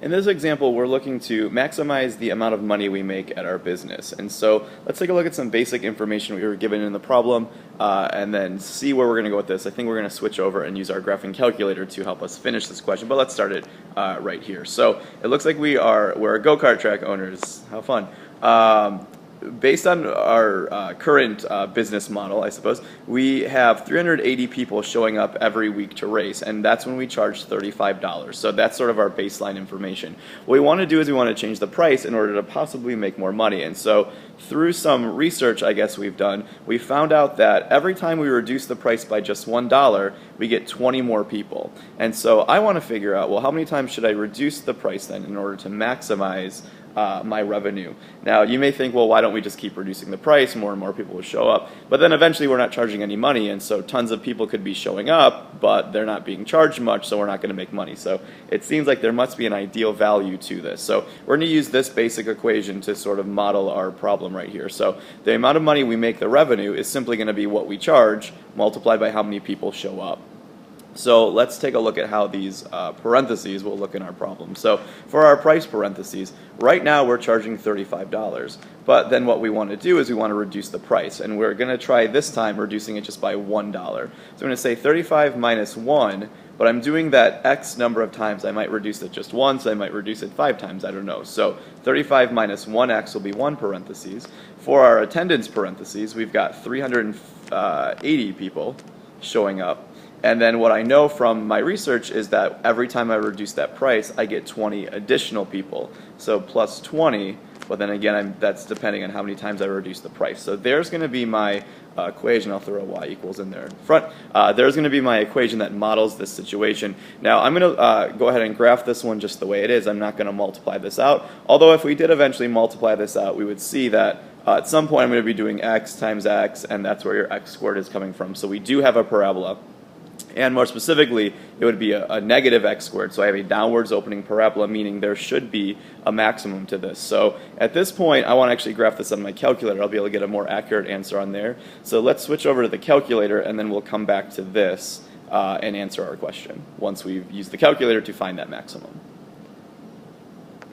In this example, we're looking to maximize the amount of money we make at our business. And so let's take a look at some basic information we were given in the problem and then see where we're going to go with this. I think we're going to switch over and use our graphing calculator to help us finish this question, but let's start it right here. So it looks like we're go-kart track owners. How fun. Based on our current business model, I suppose, we have 380 people showing up every week to race, and that's when we charge $35. So that's sort of our baseline information. What we want to do is we want to change the price in order to possibly make more money. And so through some research, I guess we've done, we found out that every time we reduce the price by just $1, we get 20 more people. And so I want to figure out, well, how many times should I reduce the price then in order to maximize my revenue? Now, you may think, well, why don't we just keep reducing the price? More and more people will show up. But then eventually we're not charging any money, and so tons of people could be showing up, but they're not being charged much, so we're not going to make money. So it seems like there must be an ideal value to this. So we're going to use this basic equation to sort of model our problem right here. So the amount of money we make, the revenue, is simply going to be what we charge multiplied by how many people show up. So let's take a look at how these parentheses will look in our problem. So for our price parentheses, right now we're charging $35. But then what we want to do is we want to reduce the price. And we're going to try this time reducing it just by $1. So I'm going to say 35 minus 1, but I'm doing that X number of times. I might reduce it just once, I might reduce it 5 times, I don't know. So 35 minus 1x will be 1 parentheses. For our attendance parentheses, we've got 380 people showing up. And then what I know from my research is that every time I reduce that price, I get 20 additional people. So plus 20, but then again, that's depending on how many times I reduce the price. So there's going to be my equation. I'll throw a y equals in there in front. There's going to be my equation that models this situation. Now, I'm going to go ahead and graph this one just the way it is. I'm not going to multiply this out. Although if we did eventually multiply this out, we would see that at some point I'm going to be doing x times x, and that's where your x squared is coming from. So we do have a parabola. And more specifically, it would be a negative x squared. So I have a downwards opening parabola, meaning there should be a maximum to this. So at this point, I want to actually graph this on my calculator. I'll be able to get a more accurate answer on there. So let's switch over to the calculator, and then we'll come back to this and answer our question once we've used the calculator to find that maximum.